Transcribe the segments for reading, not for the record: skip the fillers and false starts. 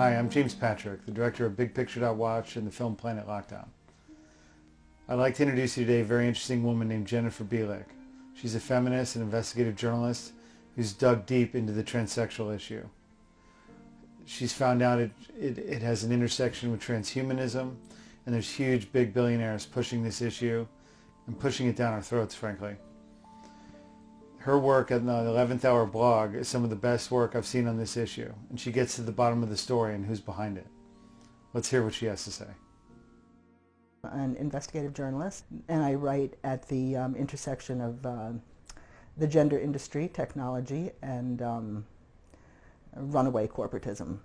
Hi, I'm James Patrick, the director of BIGPICTURE.WATCH and the film Planet Lockdown. I'd like to introduce you today a very interesting woman named Jennifer Bielik. She's a feminist and investigative journalist who's dug deep into the transsexual issue. She's found out it has an intersection with transhumanism, and there's huge big billionaires pushing this issue and pushing it down our throats, frankly. Her work on the 11th Hour blog is some of the best work I've seen on this issue, and she gets to the bottom of the story and who's behind it. Let's hear what she has to say. An investigative journalist, and I write at the intersection of the gender industry, technology, and runaway corporatism.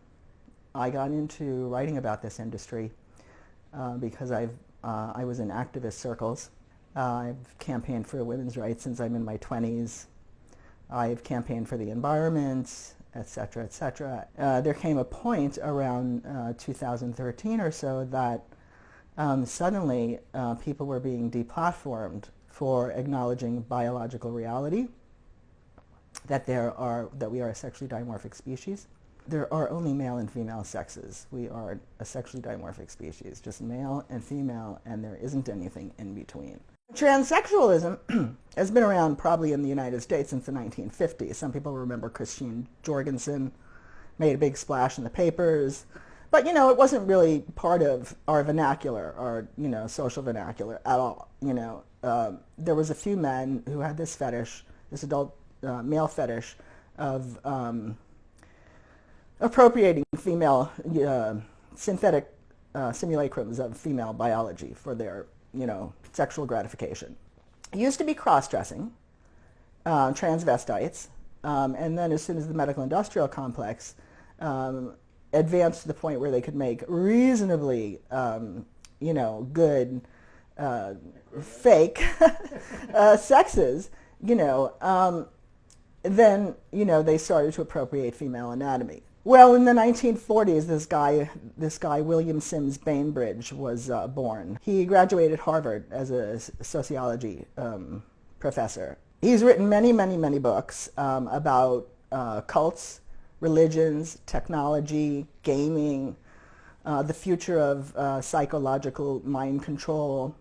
I got into writing about this industry because I was in activist circles. I've campaigned for women's rights since I'm in my 20s. I've campaigned for the environment, etc., etc. There came a point around 2013 or so that suddenly people were being deplatformed for acknowledging biological reality, that we are a sexually dimorphic species. There are only male and female sexes. We are a sexually dimorphic species, just male and female, and there isn't anything in between. Transsexualism has been around probably in the United States since the 1950s. Some people remember Christine Jorgensen made a big splash in the papers. But, you know, it wasn't really part of our vernacular, our, social vernacular at all. There was a few men who had this fetish, this adult male fetish of appropriating female synthetic simulacrums of female biology for their, sexual gratification. It used to be cross-dressing, transvestites, and then as soon as the medical industrial complex advanced to the point where they could make reasonably, good fake sexes, then, they started to appropriate female anatomy. Well, in the 1940s, this guy William Sims Bainbridge was born. He graduated Harvard as a sociology professor. He's written many, many, many books about cults, religions, technology, gaming, the future of psychological mind control.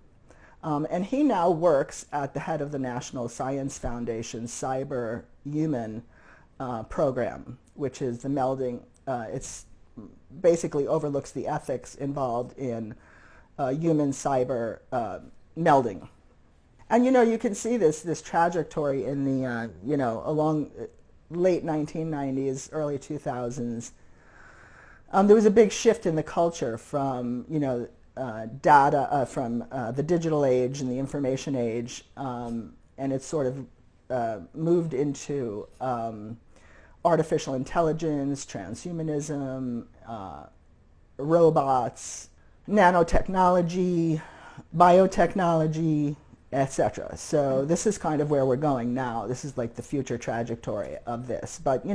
And he now works at the head of the National Science Foundation's Cyber Human program, which is the melding. It's basically overlooks the ethics involved in human cyber melding. And you can see this trajectory in the along late 1990s, early 2000s. There was a big shift in the culture from data from the digital age and the information age, and it sort of moved into artificial intelligence, transhumanism, robots, nanotechnology, biotechnology, etc. So this is kind of where we're going now. This is like the future trajectory of this. But,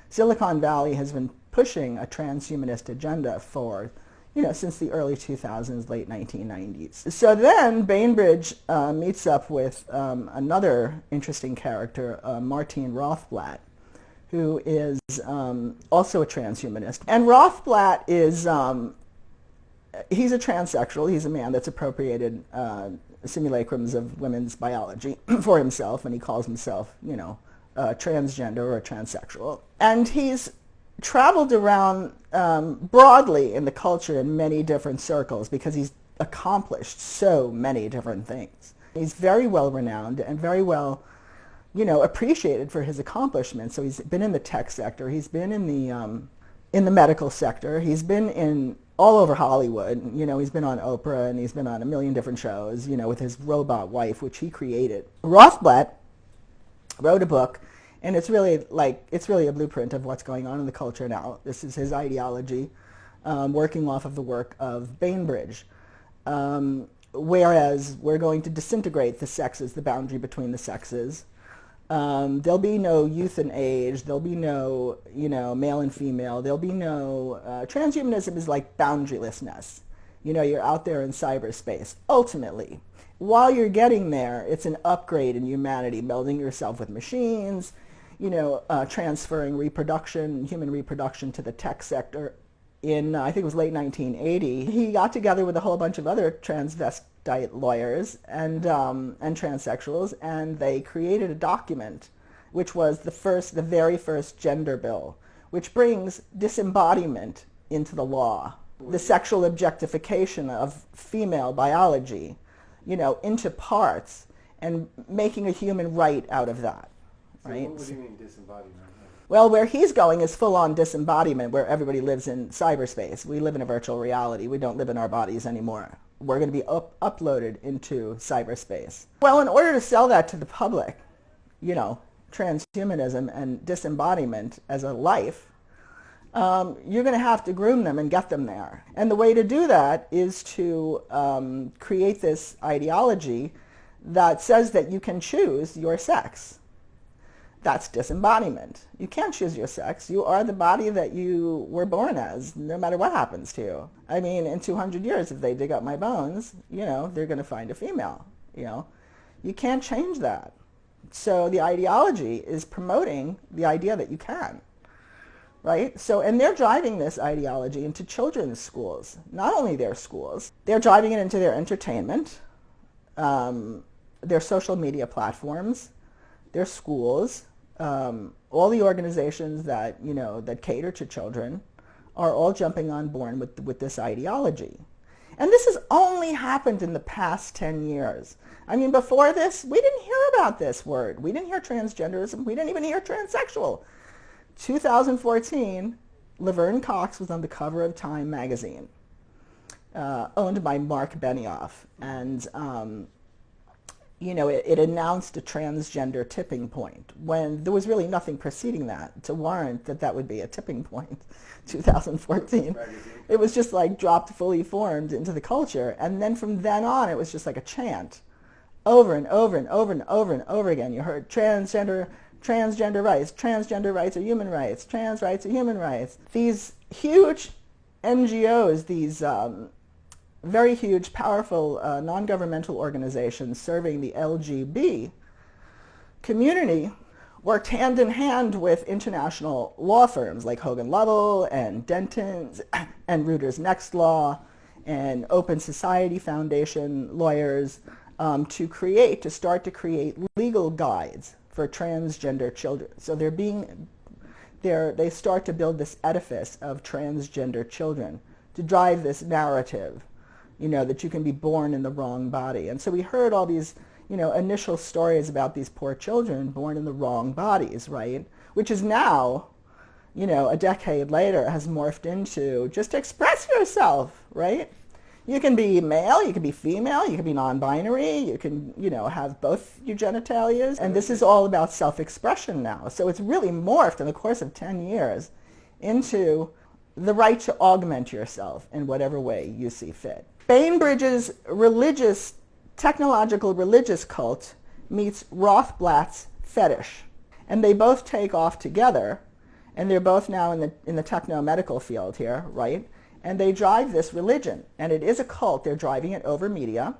Silicon Valley has been pushing a transhumanist agenda for, since the early 2000s, late 1990s. So then Bainbridge meets up with another interesting character, Martine Rothblatt, who is also a transhumanist. And Rothblatt is, he's a transsexual. He's a man that's appropriated simulacrums of women's biology for himself, and he calls himself, transgender or transsexual. And he's traveled around broadly in the culture in many different circles because he's accomplished so many different things. He's very well renowned and very well, appreciated for his accomplishments. So he's been in the tech sector, he's been in the medical sector, he's been in all over Hollywood. He's been on Oprah and he's been on a million different shows, with his robot wife, which he created. Rothblatt wrote a book, and it's really a blueprint of what's going on in the culture now. This is his ideology, working off of the work of Bainbridge. Whereas we're going to disintegrate the sexes, the boundary between the sexes. There'll be no youth and age. There'll be no, male and female. There'll be no, transhumanism is like boundarylessness. You're out there in cyberspace. Ultimately, while you're getting there, it's an upgrade in humanity, melding yourself with machines, transferring human reproduction to the tech sector, in, I think it was late 1980. He got together with a whole bunch of other transvestite lawyers and transsexuals, and they created a document which was the very first gender bill, which brings disembodiment into the law, the sexual objectification of female biology, into parts, and making a human right out of that. Right? So what do you mean disembodiment? Well, where he's going is full-on disembodiment, where everybody lives in cyberspace. We live in a virtual reality. We don't live in our bodies anymore. We're going to be uploaded into cyberspace. Well, in order to sell that to the public, transhumanism and disembodiment as a life, you're going to have to groom them and get them there. And the way to do that is to create this ideology that says that you can choose your sex. That's disembodiment. You can't choose your sex. You are the body that you were born as, no matter what happens to you. I mean, in 200 years, if they dig up my bones, they're going to find a female. You can't change that. So the ideology is promoting the idea that you can, right? So, and they're driving this ideology into children's schools. Not only their schools, they're driving it into their entertainment, their social media platforms, their schools. All the organizations that that cater to children are all jumping on board with this ideology. And this has only happened in the past 10 years. I mean, before this, we didn't hear about this word. We didn't hear transgenderism. We didn't even hear transsexual. 2014, Laverne Cox was on the cover of Time magazine, owned by Mark Benioff. And it announced a transgender tipping point when there was really nothing preceding that to warrant that would be a tipping point. 2014. It was just like dropped fully formed into the culture. And then from then on, it was just like a chant over and over and over and over and over again. You heard transgender rights are human rights, trans rights are human rights. These huge NGOs, these very huge, powerful non-governmental organizations serving the LGB community worked hand in hand with international law firms like Hogan Lovells and Denton's and Reuters Next Law and Open Society Foundation lawyers to start to create legal guides for transgender children. So they start to build this edifice of transgender children to drive this narrative, that you can be born in the wrong body. And so we heard all these, initial stories about these poor children born in the wrong bodies, right? Which is now, a decade later has morphed into just express yourself, right? You can be male, you can be female, you can be non-binary, you can, have both your genitalias. And this is all about self-expression now. So it's really morphed in the course of 10 years into the right to augment yourself in whatever way you see fit. Bainbridge's technological religious cult meets Rothblatt's fetish. And they both take off together, and they're both now in the techno-medical field here, right? And they drive this religion, and it is a cult. They're driving it over media,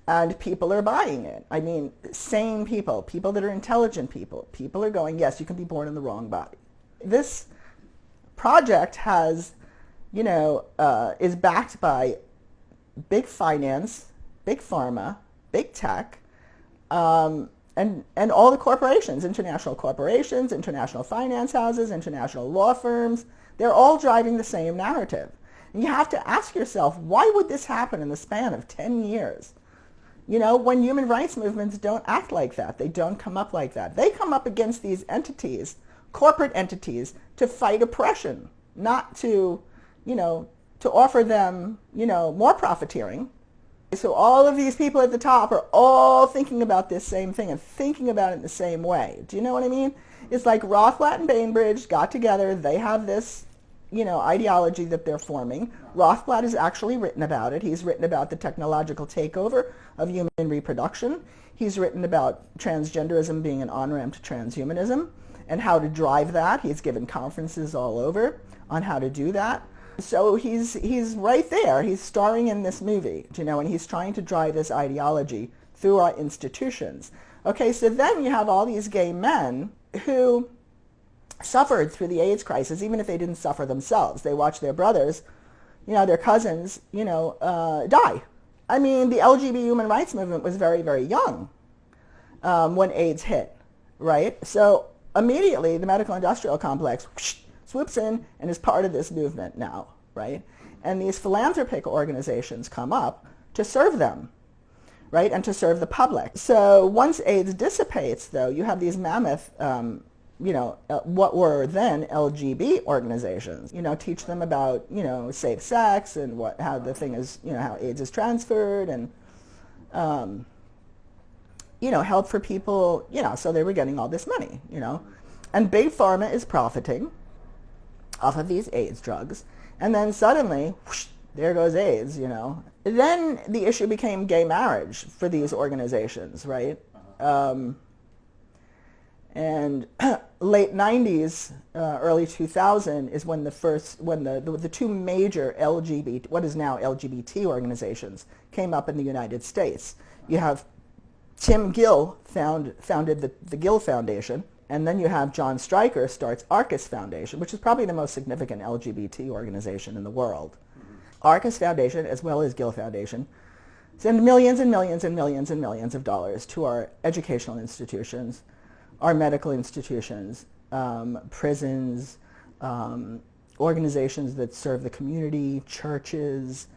and people are buying it. I mean, sane people that are intelligent people are going, yes, you can be born in the wrong body. This project has, is backed by big finance, big pharma, big tech, and all the corporations, international finance houses, international law firms. They're all driving the same narrative. And you have to ask yourself, why would this happen in the span of 10 years? When human rights movements don't act like that. They don't come up like that. They come up against these entities, corporate entities, to fight oppression, not to, to offer them, more profiteering. So all of these people at the top are all thinking about this same thing and thinking about it in the same way. Do you know what I mean? It's like Rothblatt and Bainbridge got together. They have this, ideology that they're forming. Rothblatt has actually written about it. He's written about the technological takeover of human reproduction. He's written about transgenderism being an on-ramp to transhumanism and how to drive that. He's given conferences all over on how to do that. So he's right there. He's starring in this movie, and he's trying to drive this ideology through our institutions. Okay, so then you have all these gay men who suffered through the AIDS crisis, even if they didn't suffer themselves. They watched their brothers, their cousins, die. I mean, the LGBT human rights movement was very, very young when AIDS hit, right? So immediately the medical industrial complex swoops in and is part of this movement now, right? And these philanthropic organizations come up to serve them, right, and to serve the public. So once AIDS dissipates, though, you have these mammoth, what were then LGBT organizations, teach them about, safe sex and how the thing is, how AIDS is transferred and, help for people, so they were getting all this money, And Big Pharma is profiting off of these AIDS drugs. And then suddenly, whoosh, there goes AIDS, Then the issue became gay marriage for these organizations, right? And late 90s, early 2000 is when the two major what is now LGBT organizations came up in the United States. You have Tim Gill founded the Gill Foundation, and then you have John Stryker starts Arcus Foundation, which is probably the most significant LGBT organization in the world. Arcus Foundation, as well as Gill Foundation, send millions and millions and millions and millions of dollars to our educational institutions, our medical institutions, prisons, organizations that serve the community, churches,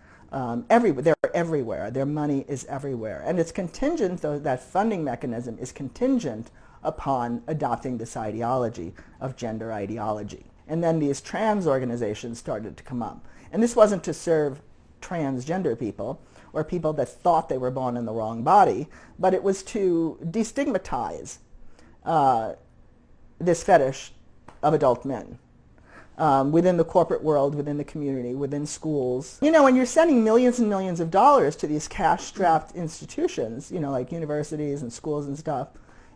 everywhere. They're everywhere. Their money is everywhere. And it's contingent, though, that funding mechanism is contingent upon adopting this ideology of gender ideology. And then these trans organizations started to come up. And this wasn't to serve transgender people or people that thought they were born in the wrong body, but it was to destigmatize this fetish of adult men within the corporate world, within the community, within schools. When you're sending millions and millions of dollars to these cash-strapped institutions, like universities and schools and stuff,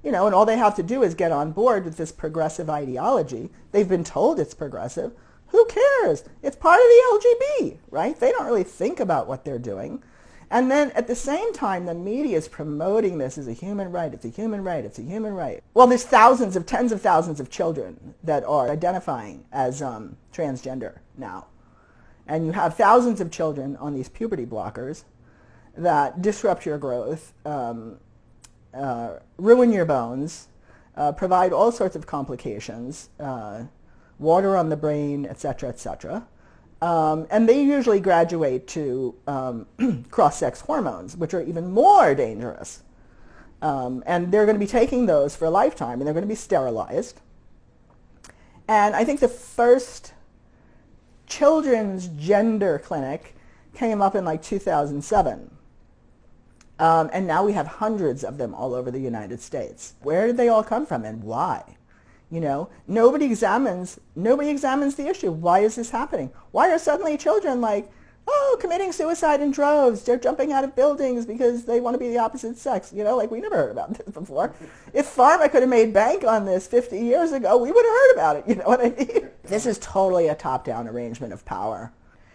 and all they have to do is get on board with this progressive ideology. They've been told it's progressive. Who cares? It's part of the LGBT, right? They don't really think about what they're doing. And then at the same time, the media is promoting this as a human right. It's a human right. It's a human right. Well, there's tens of thousands of children that are identifying as transgender now. And you have thousands of children on these puberty blockers that disrupt your growth, ruin your bones, provide all sorts of complications, water on the brain, etc., etc. And they usually graduate to cross-sex hormones, which are even more dangerous. And they're going to be taking those for a lifetime, and they're going to be sterilized. And I think the first children's gender clinic came up in like 2007. And now we have hundreds of them all over the United States. Where did they all come from and why? Nobody examines the issue. Why is this happening? Why are suddenly children committing suicide in droves? They're jumping out of buildings because they want to be the opposite sex. We never heard about this before. If pharma could have made bank on this 50 years ago, we would have heard about it. You know what I mean? This is totally a top-down arrangement of power.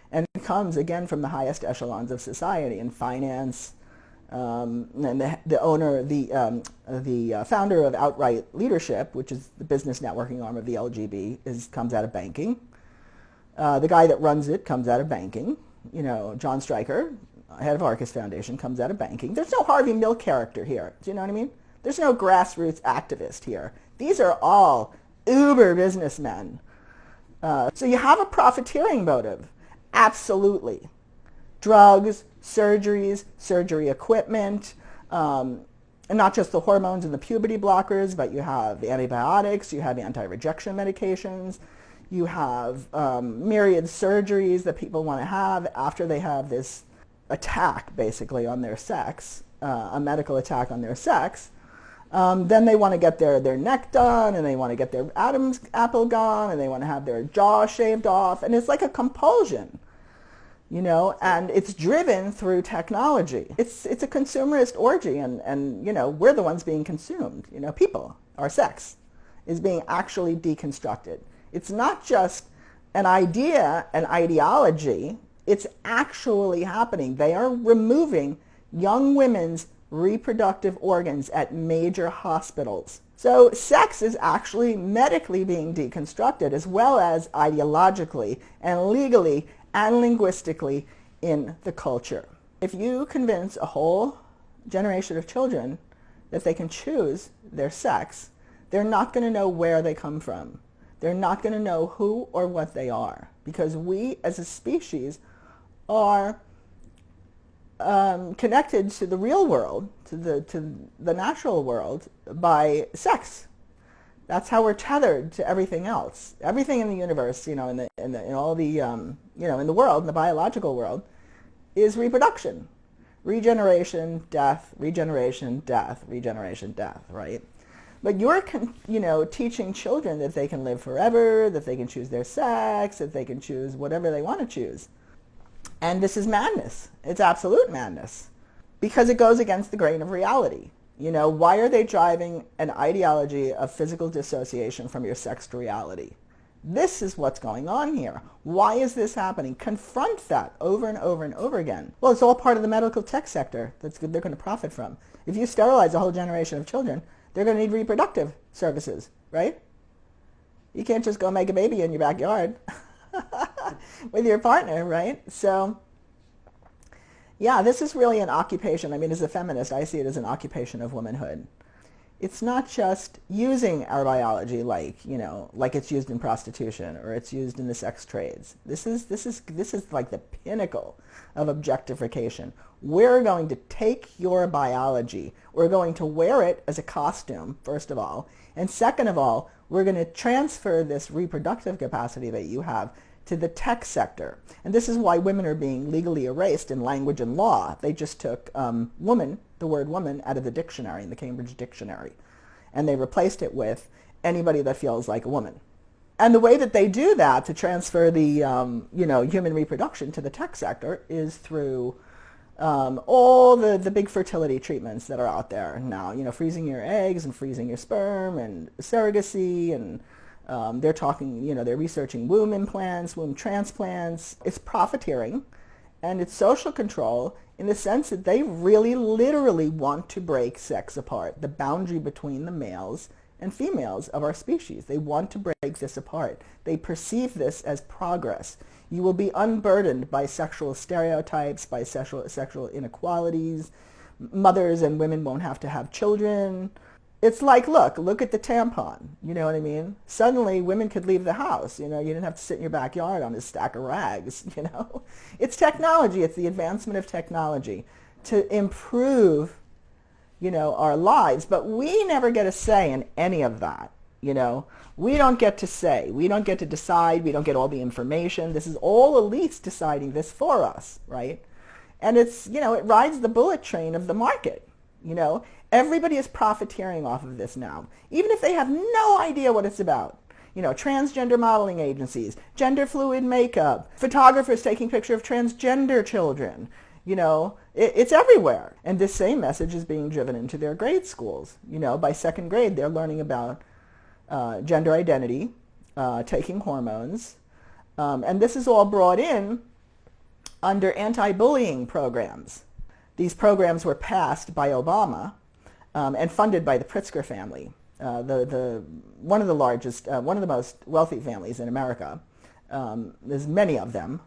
And it comes, again, from the highest echelons of society in finance. And the founder of Outright Leadership, which is the business networking arm of the LGB, comes out of banking. The guy that runs it comes out of banking. John Stryker, head of Arcus Foundation, comes out of banking. There's no Harvey Milk character here. Do you know what I mean? There's no grassroots activist here. These are all uber businessmen. So you have a profiteering motive. Absolutely. Drugs, surgeries, surgery equipment, and not just the hormones and the puberty blockers, but you have antibiotics, you have anti-rejection medications, you have myriad surgeries that people want to have after they have this attack, basically, on their sex, a medical attack on their sex. Then they want to get their neck done, and they want to get their Adam's apple gone, and they want to have their jaw shaved off, and it's like a compulsion. And it's driven through technology. It's a consumerist orgy, and we're the ones being consumed. People, our sex, is being actually deconstructed. It's not just an idea, an ideology. It's actually happening. They are removing young women's reproductive organs at major hospitals So sex is actually medically being deconstructed as well as ideologically and legally and linguistically in the culture. If you convince a whole generation of children that they can choose their sex, they're not going to know where they come from. They're not going to know who or what they are, because we as a species are connected to the real world, to the natural world, by sex. That's how we're tethered to everything else. Everything in the universe, in all the, in the world, in the biological world, is reproduction. Regeneration, death, regeneration, death, regeneration, death, right? But you're, teaching children that they can live forever, that they can choose their sex, that they can choose whatever they want to choose. And this is madness. It's absolute madness, because it goes against the grain of reality. Why are they driving an ideology of physical dissociation from your sex to reality? This is what's going on here. Why is this happening? Confront that over and over and over again. Well, it's all part of the medical tech sector they're going to profit from. If you sterilize a whole generation of children, they're going to need reproductive services, right? You can't just go make a baby in your backyard with your partner, right? So, yeah, this is really an occupation. I mean, as a feminist, I see it as an occupation of womanhood. It's not just using our biology like it's used in prostitution or it's used in the sex trades. This is like the pinnacle of objectification. We're going to take your biology, we're going to wear it as a costume, first of all, and second of all, we're going to transfer this reproductive capacity that you have to the tech sector. And this is why women are being legally erased in language and law. They just took woman, the word woman, out of the dictionary, in the Cambridge Dictionary, and they replaced it with anybody that feels like a woman. And the way that they do that, to transfer the human reproduction to the tech sector, is through all the big fertility treatments that are out there now. Freezing your eggs and freezing your sperm and surrogacy, and they're talking, they're researching womb implants, womb transplants. It's profiteering, and it's social control in the sense that they really literally want to break sex apart, the boundary between the males and females of our species. They want to break this apart. They perceive this as progress. You will be unburdened by sexual stereotypes, by sexual inequalities. Mothers and women won't have to have children. It's like, look at the tampon, you know what I mean? Suddenly women could leave the house, you didn't have to sit in your backyard on a stack of rags, It's technology, it's the advancement of technology to improve, our lives, but we never get a say in any of that, We don't get to say, we don't get to decide, we don't get all the information. This is all elites deciding this for us, right? And it's, it rides the bullet train of the market, Everybody is profiteering off of this now, even if they have no idea what it's about. Transgender modeling agencies, gender fluid makeup, photographers taking pictures of transgender children. It's everywhere. And this same message is being driven into their grade schools. By second grade, they're learning about gender identity, taking hormones. And this is all brought in under anti-bullying programs. These programs were passed by Obama and funded by the Pritzker family, one of the largest, one of the most wealthy families in America. There's many of them.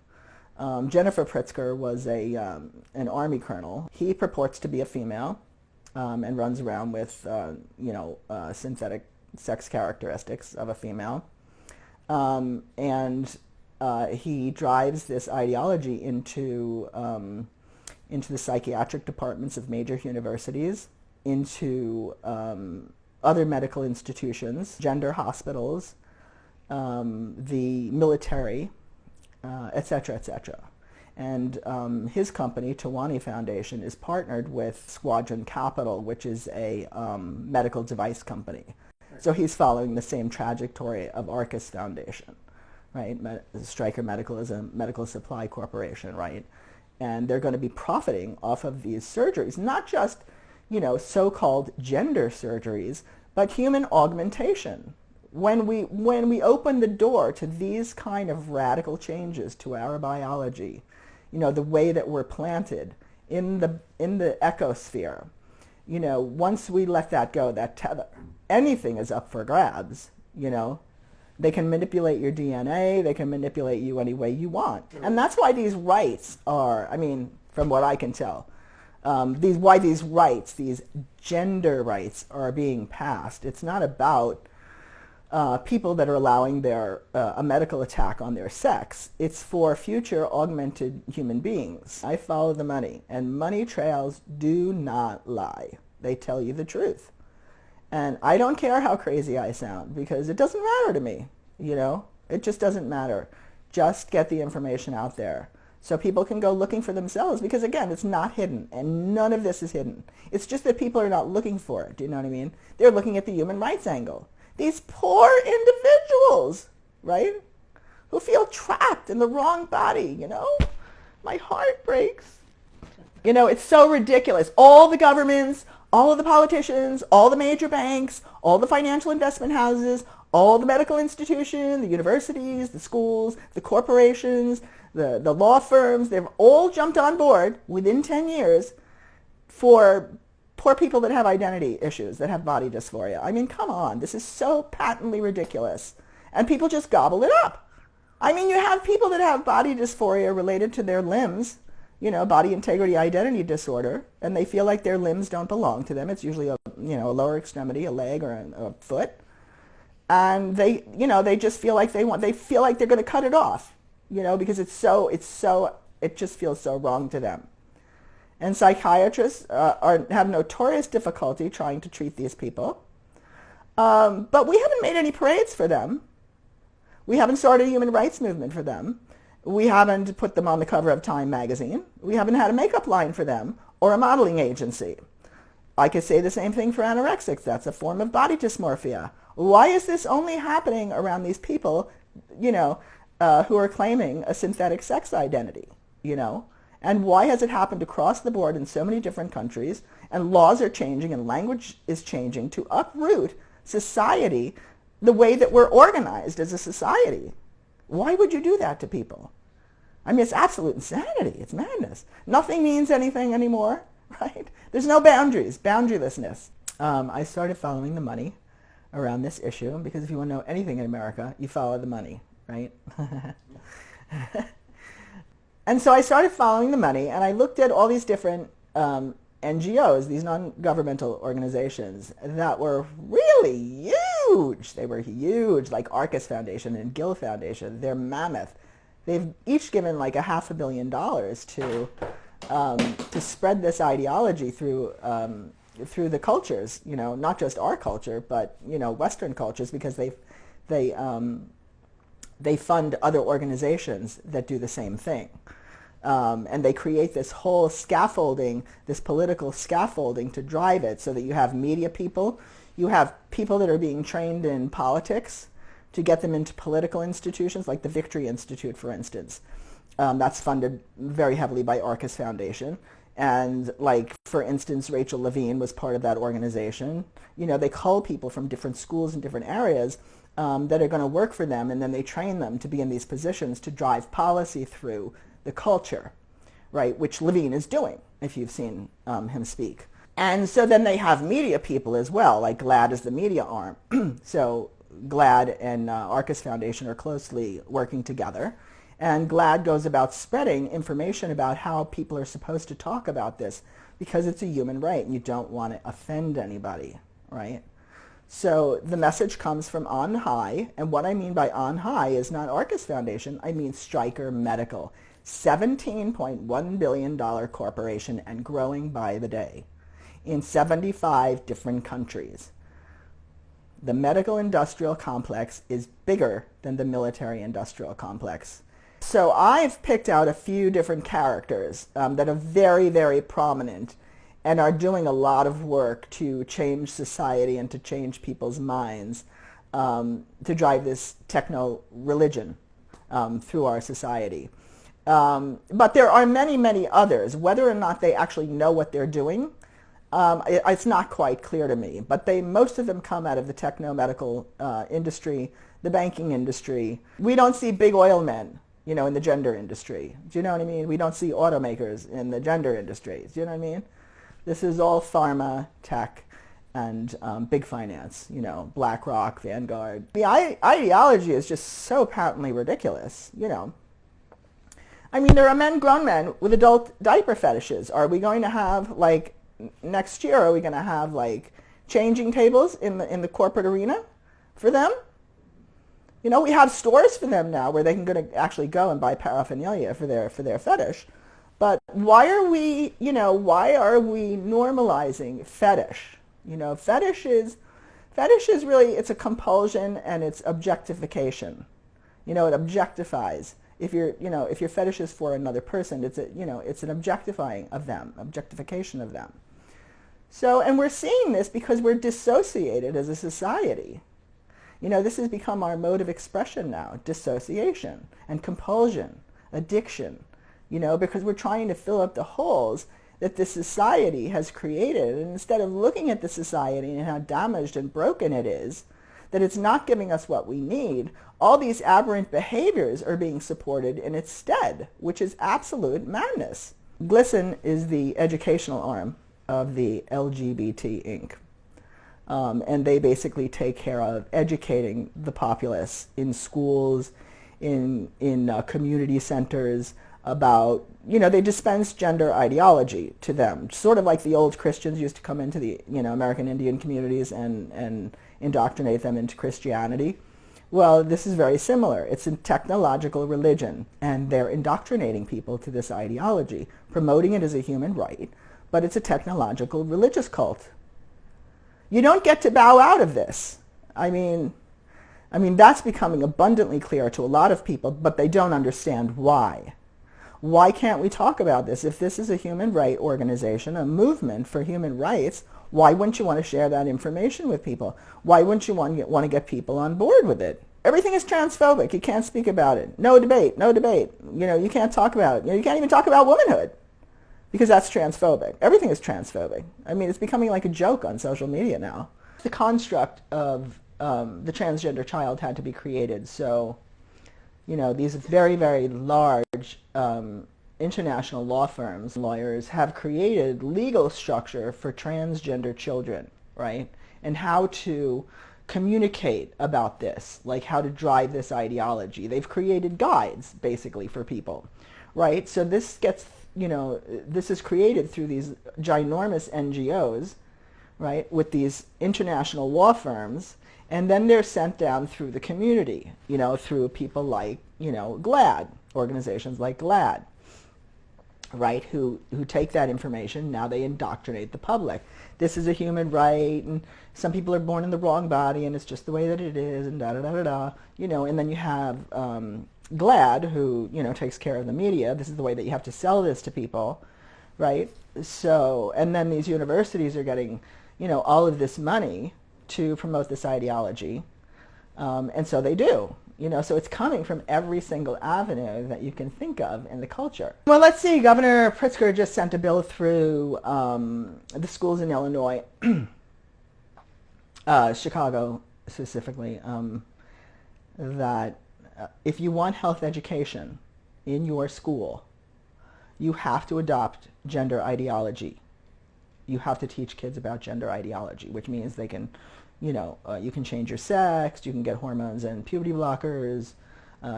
Jennifer Pritzker was an Army colonel. He purports to be a female and runs around with, synthetic sex characteristics of a female. And he drives this ideology into the psychiatric departments of major universities, into other medical institutions, gender hospitals, the military, et cetera, et cetera. And his company, Tawani Foundation, is partnered with Squadron Capital, which is a medical device company. So he's following the same trajectory of Arcus Foundation, right? Stryker Medical is a medical supply corporation, right? And they're going to be profiting off of these surgeries, not just, so-called gender surgeries, but human augmentation. When we open the door to these kind of radical changes to our biology, the way that we're planted in the ecosphere, once we let that go, that tether, anything is up for grabs, They can manipulate your DNA. They can manipulate you any way you want. And that's why these rights are, from what I can tell, why these rights, these gender rights are being passed. It's not about people that are allowing a medical attack on their sex. It's for future augmented human beings. I follow the money, and money trails do not lie. They tell you the truth. And I don't care how crazy I sound, because it doesn't matter to me, It just doesn't matter. Just get the information out there so people can go looking for themselves, because again, it's not hidden, and none of this is hidden. It's just that people are not looking for it, do you know what I mean? They're looking at the human rights angle. These poor individuals, right, who feel trapped in the wrong body, My heart breaks. It's so ridiculous. All the governments, all of the politicians, all the major banks, all the financial investment houses, all the medical institutions, the universities, the schools, the corporations, the law firms, they've all jumped on board within 10 years for poor people that have identity issues, that have body dysphoria. Come on, this is so patently ridiculous. And people just gobble it up. You have people that have body dysphoria related to their limbs, body integrity identity disorder, and they feel like their limbs don't belong to them. It's usually a lower extremity, a leg or a foot. And they just feel like they feel like they're going to cut it off, because it just feels so wrong to them. And psychiatrists have notorious difficulty trying to treat these people. But we haven't made any parades for them. We haven't started a human rights movement for them. We haven't put them on the cover of Time magazine. We haven't had a makeup line for them or a modeling agency. I could say the same thing for anorexics. That's a form of body dysmorphia. Why is this only happening around these people, who are claiming a synthetic sex identity, And why has it happened across the board in so many different countries, and laws are changing and language is changing to uproot society, the way that we're organized as a society? Why would you do that to people? It's absolute insanity. It's madness. Nothing means anything anymore, right? There's no boundaries, boundarylessness. I started following the money around this issue, because if you want to know anything in America, you follow the money, right? And so I started following the money, and I looked at all these different NGOs, these non-governmental organizations that were really huge. They were huge, like Arcus Foundation and Gill Foundation. They're mammoth. They've each given like $500 million to spread this ideology through the cultures, not just our culture, but Western cultures, because they fund other organizations that do the same thing. And they create this whole scaffolding, this political scaffolding to drive it, so that you have media people, you have people that are being trained in politics to get them into political institutions, like the Victory Institute, for instance. That's funded very heavily by Arcus Foundation. And like, for instance, Rachel Levine was part of that organization. They call people from different schools and different areas that are going to work for them, and then they train them to be in these positions to drive policy through the culture, right, which Levine is doing, if you've seen him speak. And so then they have media people as well, like GLAAD is the media arm. So GLAAD and Arcus Foundation are closely working together. And GLAAD goes about spreading information about how people are supposed to talk about this, because it's a human right and you don't want to offend anybody, right? So the message comes from on high, and what I mean by on high is not Arcus Foundation, I mean Stryker Medical, $17.1 billion corporation and growing by the day in 75 different countries. The medical industrial complex is bigger than the military industrial complex. So I've picked out a few different characters that are very, very prominent and are doing a lot of work to change society and to change people's minds, to drive this techno-religion through our society. But there are many, many others. Whether or not they actually know what they're doing, it's not quite clear to me. But most of them come out of the techno-medical industry, the banking industry. We don't see big oil men, in the gender industry. Do you know what I mean? We don't see automakers in the gender industry. Do you know what I mean? This is all pharma, tech, and big finance, you know, BlackRock, Vanguard. The ideology is just so patently ridiculous, you know. I mean, there are men, grown men, with adult diaper fetishes. Are we going to have, like, next year, are we going to have, like, changing tables in the corporate arena for them? You know, we have stores for them now where they can actually go and buy paraphernalia for their fetish. But why are we, you know, why are we normalizing fetish? You know, fetish is really, it's a compulsion and it's objectification. You know, it objectifies. If your fetish is for another person, it's an objectifying of them, objectification of them. So, and we're seeing this because we're dissociated as a society. You know, this has become our mode of expression now, dissociation and compulsion, addiction, you know, because we're trying to fill up the holes that this society has created. And instead of looking at the society and how damaged and broken it is, that it's not giving us what we need, all these aberrant behaviors are being supported in its stead, which is absolute madness. GLSEN is the educational arm of the LGBT Inc. And they basically take care of educating the populace in schools, in community centers about, you know, they dispense gender ideology to them, sort of like the old Christians used to come into the, you know, American Indian communities and indoctrinate them into Christianity. Well, this is very similar. It's a technological religion, and they're indoctrinating people to this ideology, promoting it as a human right, but it's a technological religious cult. You don't get to bow out of this. I mean, that's becoming abundantly clear to a lot of people, but they don't understand why. Why can't we talk about this? If this is a human rights organization, a movement for human rights, why wouldn't you want to share that information with people? Why wouldn't you want to get people on board with it? Everything is transphobic. You can't speak about it. No debate, no debate. You know, you can't talk about it. You know, you can't even talk about womanhood because that's transphobic. Everything is transphobic. I mean, it's becoming like a joke on social media now. The construct of the transgender child had to be created. So, you know, these very, very large international law firms, lawyers, have created legal structure for transgender children, right? And how to communicate about this, like how to drive this ideology. They've created guides, basically, for people, right? So this gets, you know, this is created through these ginormous NGOs, right, with these international law firms, and then they're sent down through the community, you know, through people like, you know, GLAAD, organizations like GLAAD, right, who take that information, now they indoctrinate the public. This is a human right, and some people are born in the wrong body, and it's just the way that it is, and da-da-da-da-da, you know, and then you have GLAAD, who, you know, takes care of the media. This is the way that you have to sell this to people, right? So, and then these universities are getting, you know, all of this money to promote this ideology, and so they do. You know, so it's coming from every single avenue that you can think of in the culture. Well, let's see. Governor Pritzker just sent a bill through the schools in Illinois, Chicago specifically, that if you want health education in your school, you have to adopt gender ideology. You have to teach kids about gender ideology, which means they can, you know, you can change your sex, you can get hormones and puberty blockers,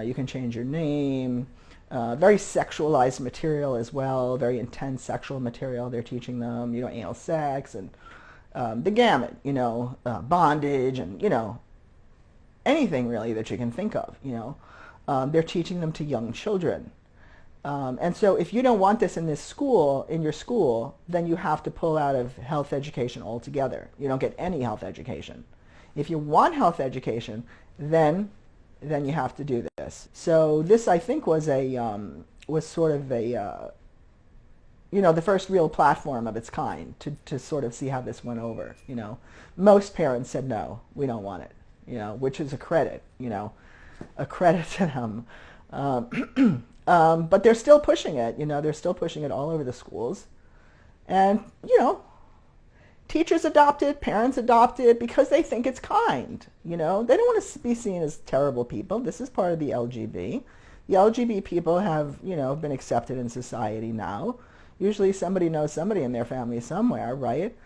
you can change your name, very sexualized material as well, very intense sexual material they're teaching them, you know, anal sex and the gamut, you know, bondage and, you know, anything really that you can think of, you know. They're teaching them to young children. And so if you don't want this in your school, then you have to pull out of health education altogether. You don't get any health education. If you want health education, then you have to do this. So this, I think, was sort of a, you know, the first real platform of its kind to sort of see how this went over, you know. Most parents said, no, we don't want it, you know, which is a credit, you know, a credit to them. But they're still pushing it, you know, they're still pushing it all over the schools. And, you know, teachers adopt it, parents adopt it because they think it's kind, you know. They don't want to be seen as terrible people. This is part of the LGB. The LGB people have, you know, been accepted in society now. Usually somebody knows somebody in their family somewhere, right?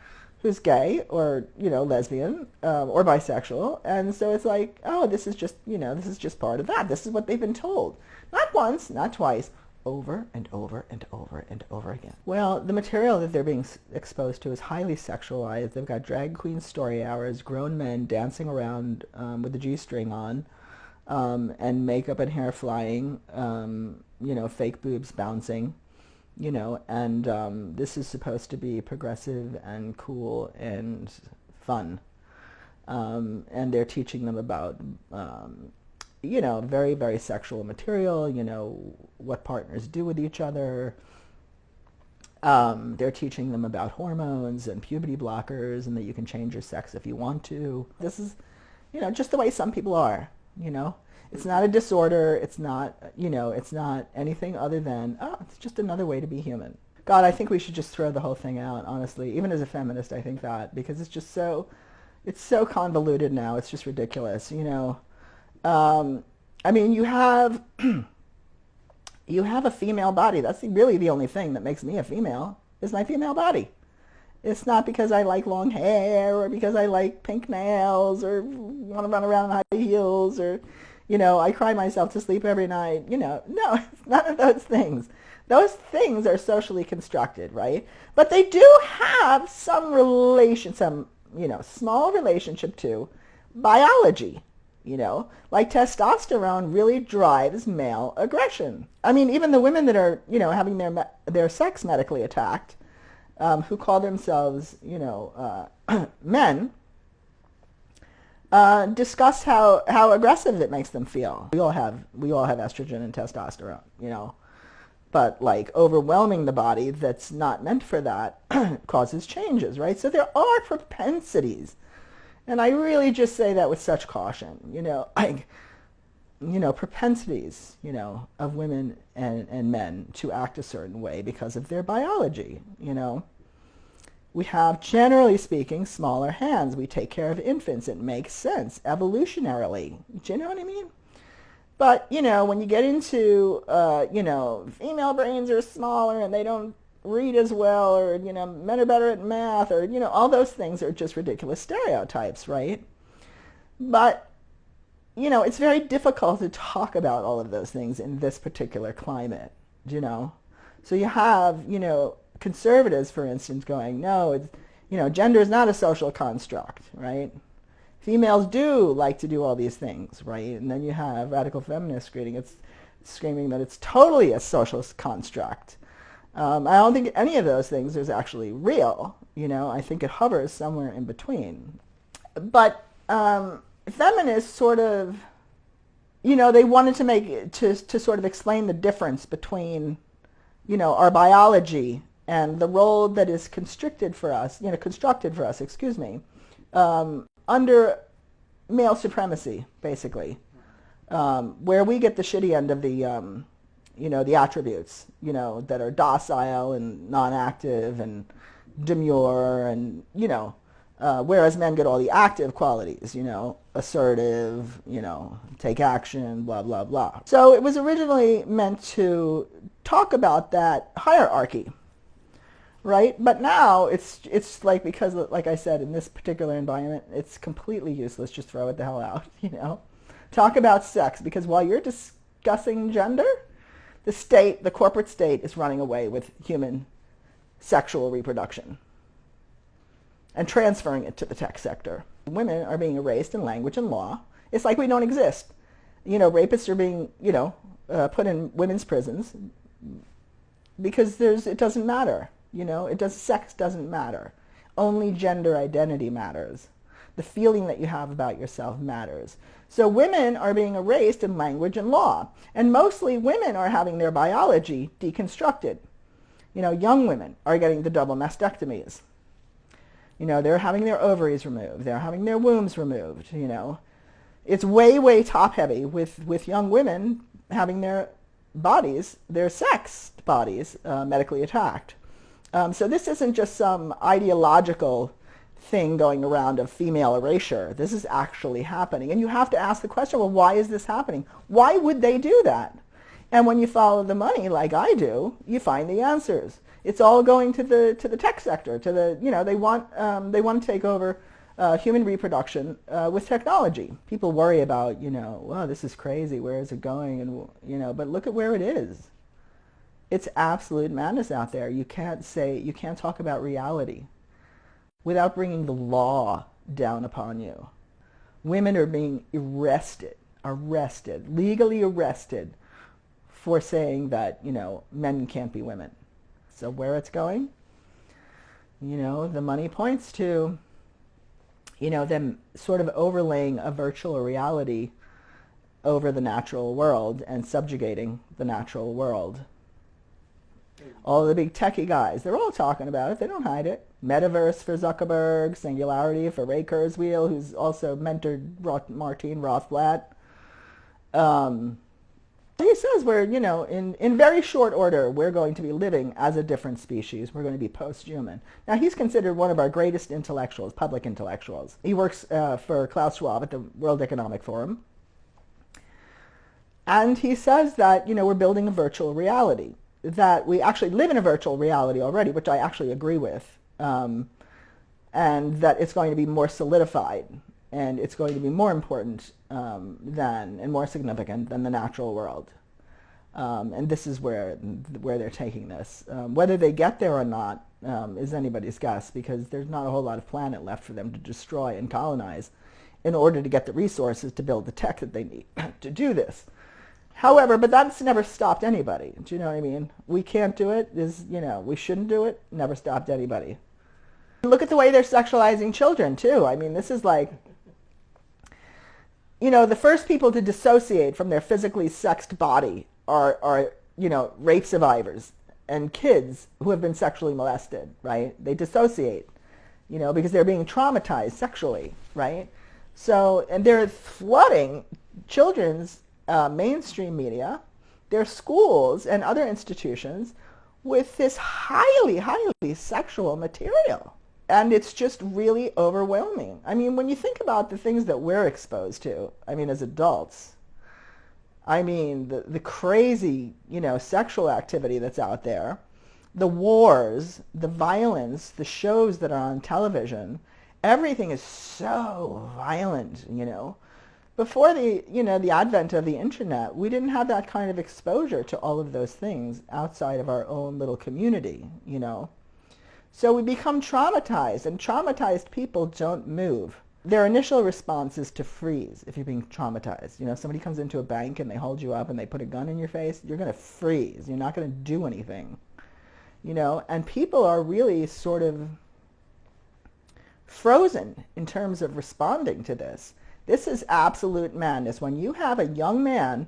who's gay or, lesbian or bisexual. And so it's like, oh, this is just part of that. This is what they've been told. Not once, not twice, over and over and over and over again. Well, the material that they're being exposed to is highly sexualized. They've got drag queen story hours, grown men dancing around with the G-string on, and makeup and hair flying, fake boobs bouncing, and this is supposed to be progressive and cool and fun. And they're teaching them about very, very sexual material, what partners do with each other. They're teaching them about hormones and puberty blockers and that you can change your sex if you want to. This is, just the way some people are, It's not a disorder. It's not, it's not anything other than, it's just another way to be human. God, I think we should just throw the whole thing out, honestly. Even as a feminist, I think that, because it's so convoluted now. It's just ridiculous, I mean, you have a female body. That's really the only thing that makes me a female, is my female body. It's not because I like long hair or because I like pink nails or want to run around in high heels or, I cry myself to sleep every night. No, it's none of those things. Those things are socially constructed, right? But they do have some relation, small relationship to biology. Like testosterone really drives male aggression. I mean, even the women that are, having their sex medically attacked, who call themselves, men, discuss how aggressive it makes them feel. We all have estrogen and testosterone, but like overwhelming the body that's not meant for that causes changes, right? So there are propensities. And I really just say that with such caution, propensities, of women and men to act a certain way because of their biology, We have, generally speaking, smaller hands. We take care of infants. It makes sense evolutionarily. Do you know what I mean? But, when you get into, female brains are smaller and they don't read as well, or, men are better at math, or, all those things are just ridiculous stereotypes, right? But, it's very difficult to talk about all of those things in this particular climate, So you have, conservatives, for instance, going, no, it's, gender is not a social construct, right? Females do like to do all these things, right? And then you have radical feminists screaming that it's totally a social construct. I don't think any of those things is actually real. I think it hovers somewhere in between. But feminists sort of, they wanted to sort of explain the difference between, our biology and the role that is constructed for us, under male supremacy, basically, where we get the shitty end of the, the attributes, that are docile and non-active and demure and, whereas men get all the active qualities, assertive, take action, blah, blah, blah. So it was originally meant to talk about that hierarchy, right? But now it's like, because, like I said, in this particular environment, it's completely useless. Just throw it the hell out, Talk about sex, because while you're discussing gender, the corporate state is running away with human sexual reproduction and transferring it to the tech sector. Women are being erased in language and law. It's like we don't exist. Rapists are being, put in women's prisons because it doesn't matter. Sex doesn't matter. Only gender identity matters. The feeling that you have about yourself matters. So women are being erased in language and law. And mostly women are having their biology deconstructed. Young women are getting the double mastectomies. They're having their ovaries removed. They're having their wombs removed. It's way, way top heavy with young women having their bodies, their sex bodies, medically attacked. So this isn't just some ideological thing going around of female erasure. This is actually happening. And you have to ask the question, well, why is this happening? Why would they do that? And when you follow the money like I do, you find the answers. It's all going to the tech sector, to the, they want to take over human reproduction with technology. People worry about, well, this is crazy, where is it going? And, but look at where it is. It's absolute madness out there. You can't talk about reality without bringing the law down upon you. Women are being arrested, legally arrested for saying that, men can't be women. So where it's going, the money points to, them sort of overlaying a virtual reality over the natural world and subjugating the natural world. All the big techie guys, they're all talking about it. They don't hide it. Metaverse for Zuckerberg, Singularity for Ray Kurzweil, who's also mentored Martine Rothblatt. He says we're, in very short order, we're going to be living as a different species. We're going to be post-human. Now, he's considered one of our greatest intellectuals, public intellectuals. He works for Klaus Schwab at the World Economic Forum. And he says that, we're building a virtual reality, that we actually live in a virtual reality already, which I actually agree with, and that it's going to be more solidified, and it's going to be more important and more significant than the natural world. And this is where they're taking this. Whether they get there or not is anybody's guess, because there's not a whole lot of planet left for them to destroy and colonize in order to get the resources to build the tech that they need to do this. However, but that's never stopped anybody. Do you know what I mean? We can't do it. We shouldn't do it. Never stopped anybody. Look at the way they're sexualizing children, too. I mean, this is like, the first people to dissociate from their physically sexed body are rape survivors and kids who have been sexually molested, right? They dissociate, because they're being traumatized sexually, right? So, and they're flooding children's mainstream media, their schools and other institutions with this highly, highly sexual material. And it's just really overwhelming. I mean, when you think about the things that we're exposed to, as adults, the crazy, sexual activity that's out there, the wars, the violence, the shows that are on television, everything is so violent, Before the advent of the internet, we didn't have that kind of exposure to all of those things outside of our own little community, So we become traumatized, and traumatized people don't move. Their initial response is to freeze if you're being traumatized. Somebody comes into a bank and they hold you up and they put a gun in your face, you're going to freeze. You're not going to do anything. And people are really sort of frozen in terms of responding to this. This is absolute madness. When you have a young man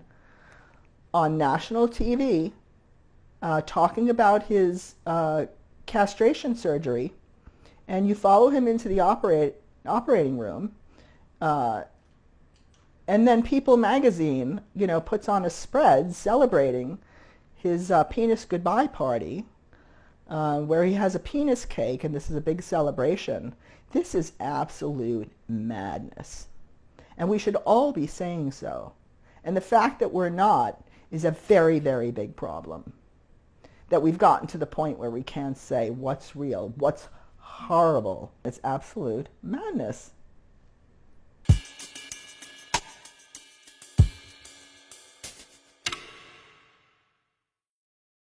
on national TV talking about his castration surgery, and you follow him into the operating room, and then People magazine, puts on a spread celebrating his penis goodbye party, where he has a penis cake, and this is a big celebration. This is absolute madness. And we should all be saying so. And the fact that we're not is a very, very big problem. That we've gotten to the point where we can't say what's real, what's horrible. It's absolute madness.